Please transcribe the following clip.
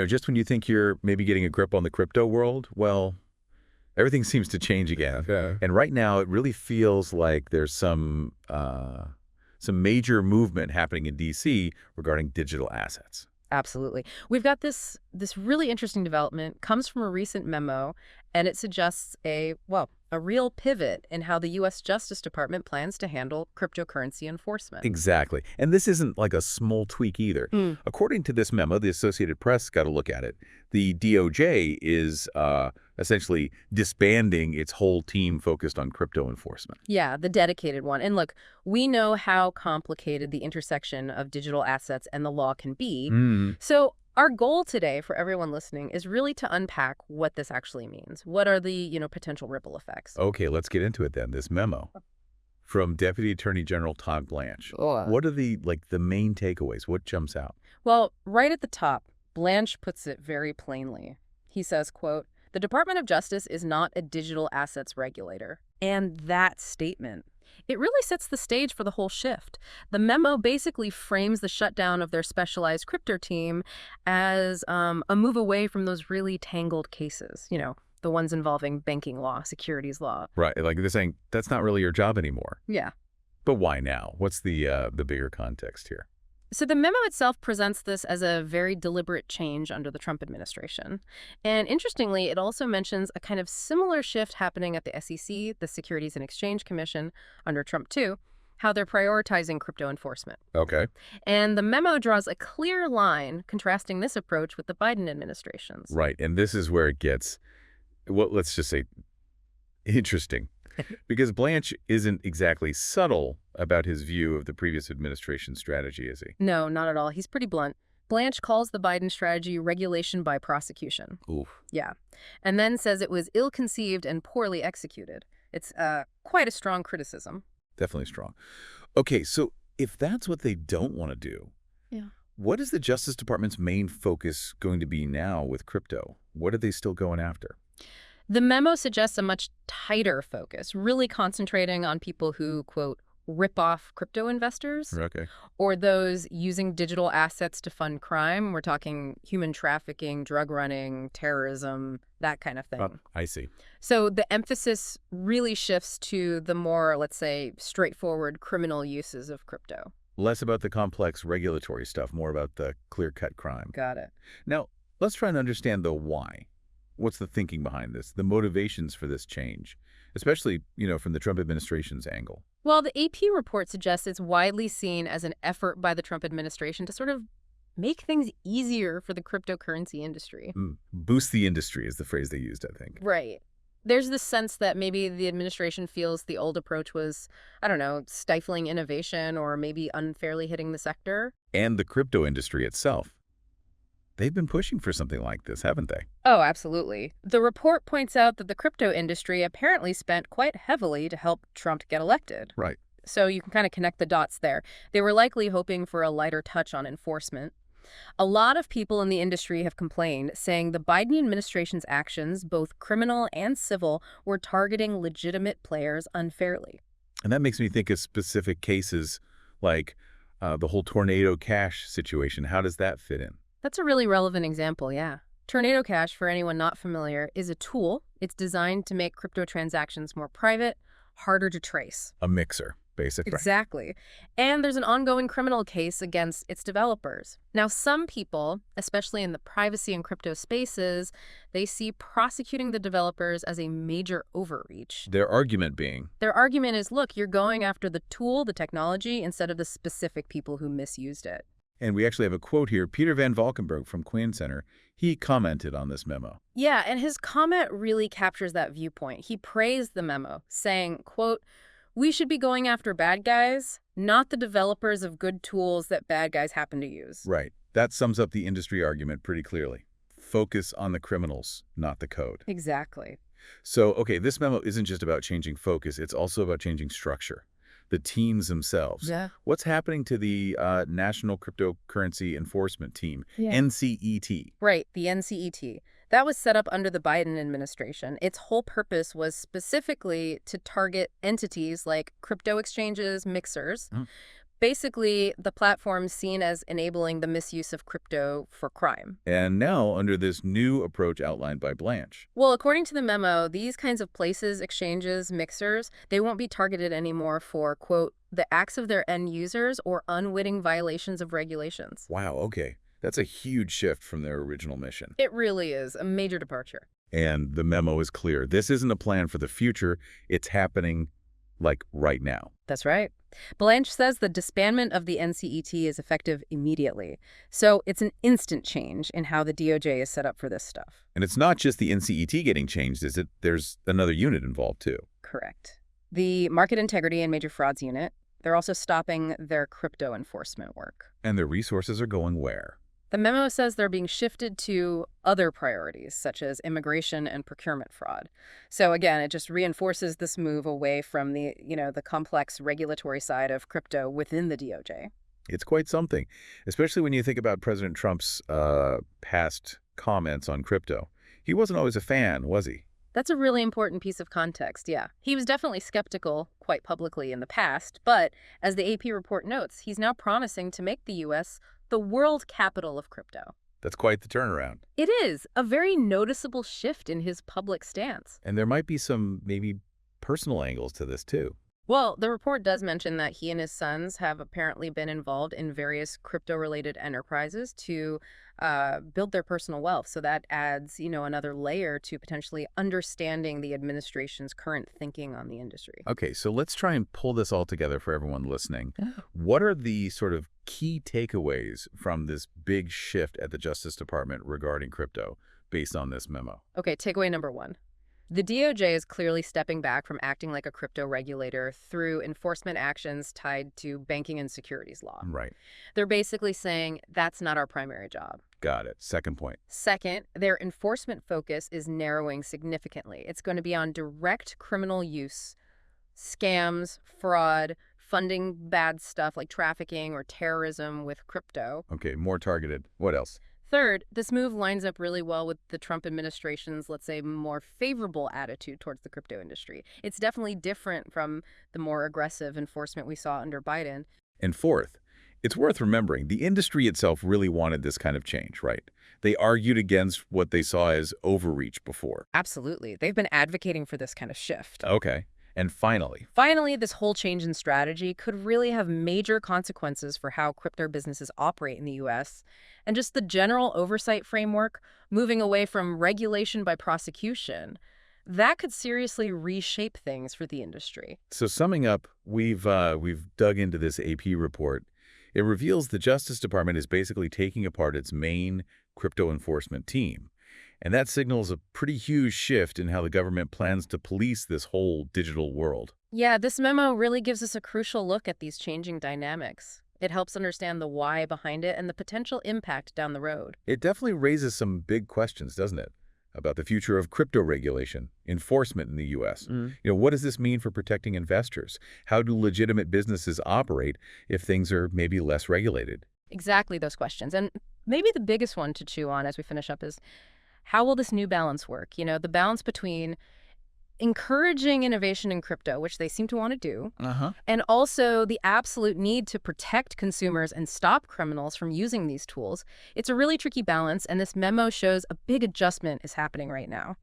just when you think you're maybe getting a grip on the crypto world, well, everything seems to change again. Yeah. And right now, it really feels like there's some major movement happening in D.C. regarding digital assets. Absolutely. We've got this really interesting development, comes from a recent memo, and it suggests a real pivot in how the U.S. Justice Department plans to handle cryptocurrency enforcement. Exactly. And this isn't like a small tweak either. According to this memo, the Associated Press got a look at it. The DOJ is essentially disbanding its whole team focused on crypto enforcement. Yeah, the dedicated one. And look, we know how complicated the intersection of digital assets and the law can be. So our goal today for everyone listening is really to unpack what this actually means. What are the, potential ripple effects? Okay, let's get into it then. This memo from Deputy Attorney General Todd Blanche. What are the main takeaways? What jumps out? Well, right at the top, Blanche puts it very plainly. He says, quote, "The Department of Justice is not a digital assets regulator." And that statement, it really sets the stage for the whole shift. The memo basically frames the shutdown of their specialized crypto team as a move away from those really tangled cases, the ones involving banking law, securities law. Right, like they're saying that's not really your job anymore. Yeah. But why now? What's the bigger context here? So the memo itself presents this as a very deliberate change under the Trump administration. And interestingly, it also mentions a kind of similar shift happening at the SEC, the Securities and Exchange Commission, under Trump too, how they're prioritizing crypto enforcement. Okay. And the memo draws a clear line contrasting this approach with the Biden administration's. Right, and this is where it gets, let's just say, interesting. Because Blanche isn't exactly subtle about his view of the previous administration's strategy, is he? No, not at all. He's pretty blunt. Blanche calls the Biden strategy regulation by prosecution. Oof. Yeah. And then says it was ill-conceived and poorly executed. It's quite a strong criticism. Definitely strong. Okay, so if that's what they don't want to do, what is the Justice Department's main focus going to be now with crypto? What are they still going after? The memo suggests a much tighter focus, really concentrating on people who, quote, rip off crypto investors. Okay. Or those using digital assets to fund crime. We're talking human trafficking, drug running, terrorism, that kind of thing. I see. So the emphasis really shifts to the more, let's say, straightforward criminal uses of crypto. Less about the complex regulatory stuff, more about the clear-cut crime. Got it. Now, let's try and understand the why. What's the thinking behind this, the motivations for this change, especially, from the Trump administration's angle? Well, the AP report suggests it's widely seen as an effort by the Trump administration to sort of make things easier for the cryptocurrency industry. Boost the industry is the phrase they used, I think. Right. There's this sense that maybe the administration feels the old approach was, stifling innovation or maybe unfairly hitting the sector. And the crypto industry itself. They've been pushing for something like this, haven't they? Oh, absolutely. The report points out that the crypto industry apparently spent quite heavily to help Trump get elected. Right. So you can kind of connect the dots there. They were likely hoping for a lighter touch on enforcement. A lot of people in the industry have complained, saying the Biden administration's actions, both criminal and civil, were targeting legitimate players unfairly. And that makes me think of specific cases like the whole Tornado Cash situation. How does that fit in? That's a really relevant example, yeah. Tornado Cash, for anyone not familiar, is a tool. It's designed to make crypto transactions more private, harder to trace. A mixer, basically. Exactly. And there's an ongoing criminal case against its developers. Now, some people, especially in the privacy and crypto spaces, they see prosecuting the developers as a major overreach. Their argument being? Their argument is, look, you're going after the tool, the technology, instead of the specific people who misused it. And we actually have a quote here. Peter Van Valkenburg from Quinn Center, he commented on this memo. Yeah, and his comment really captures that viewpoint. He praised the memo, saying, quote, "We should be going after bad guys, not the developers of good tools that bad guys happen to use." Right. That sums up the industry argument pretty clearly. Focus on the criminals, not the code. Exactly. So, okay, this memo isn't just about changing focus. It's also about changing structure. The teams themselves. Yeah. What's happening to the National Cryptocurrency Enforcement Team, NCET? Right, the NCET. That was set up under the Biden administration. Its whole purpose was specifically to target entities like crypto exchanges, mixers. Basically, the platform's seen as enabling the misuse of crypto for crime. And now, under this new approach outlined by Blanche. Well, according to the memo, these kinds of places, exchanges, mixers, they won't be targeted anymore for, quote, the acts of their end users or unwitting violations of regulations. Wow, okay. That's a huge shift from their original mission. It really is a major departure. And the memo is clear. This isn't a plan for the future. It's happening, like, right now. That's right. Blanche says the disbandment of the NCET is effective immediately. So it's an instant change in how the DOJ is set up for this stuff. And it's not just the NCET getting changed, is it? There's another unit involved, too. Correct. The Market Integrity and Major Frauds Unit, they're also stopping their crypto enforcement work. And their resources are going where? The memo says they're being shifted to other priorities, such as immigration and procurement fraud. So again, it just reinforces this move away from the complex regulatory side of crypto within the DOJ. It's quite something, especially when you think about President Trump's past comments on crypto. He wasn't always a fan, was he? That's a really important piece of context, yeah. He was definitely skeptical, quite publicly in the past, but as the AP report notes, he's now promising to make the U.S. the world capital of crypto. That's quite the turnaround. It is a very noticeable shift in his public stance. And there might be some maybe personal angles to this, too. Well, the report does mention that he and his sons have apparently been involved in various crypto-related enterprises to build their personal wealth. So that adds, another layer to potentially understanding the administration's current thinking on the industry. Okay, so let's try and pull this all together for everyone listening. What are the sort of key takeaways from this big shift at the Justice Department regarding crypto based on this memo? Okay, takeaway number one. The DOJ is clearly stepping back from acting like a crypto regulator through enforcement actions tied to banking and securities law. Right. They're basically saying that's not our primary job. Got it. Second point. Second, their enforcement focus is narrowing significantly. It's going to be on direct criminal use, scams, fraud, funding bad stuff like trafficking or terrorism with crypto. Okay, more targeted. What else? Third, this move lines up really well with the Trump administration's, let's say, more favorable attitude towards the crypto industry. It's definitely different from the more aggressive enforcement we saw under Biden. And fourth, it's worth remembering, the industry itself really wanted this kind of change, right? They argued against what they saw as overreach before. Absolutely. They've been advocating for this kind of shift. Okay. And finally, this whole change in strategy could really have major consequences for how crypto businesses operate in the U.S. and just the general oversight framework, moving away from regulation by prosecution. That could seriously reshape things for the industry. so summing up, we've dug into this AP report. It reveals the Justice Department is basically taking apart its main crypto enforcement team. And that signals a pretty huge shift in how the government plans to police this whole digital world. Yeah, this memo really gives us a crucial look at these changing dynamics. It helps understand the why behind it and the potential impact down the road. It definitely raises some big questions, doesn't it? About the future of crypto regulation, enforcement in the U.S. What does this mean for protecting investors? How do legitimate businesses operate if things are maybe less regulated? Exactly those questions. And maybe the biggest one to chew on as we finish up is, how will this new balance work? The balance between encouraging innovation in crypto, which they seem to want to do, and also the absolute need to protect consumers and stop criminals from using these tools. It's a really tricky balance, and this memo shows a big adjustment is happening right now.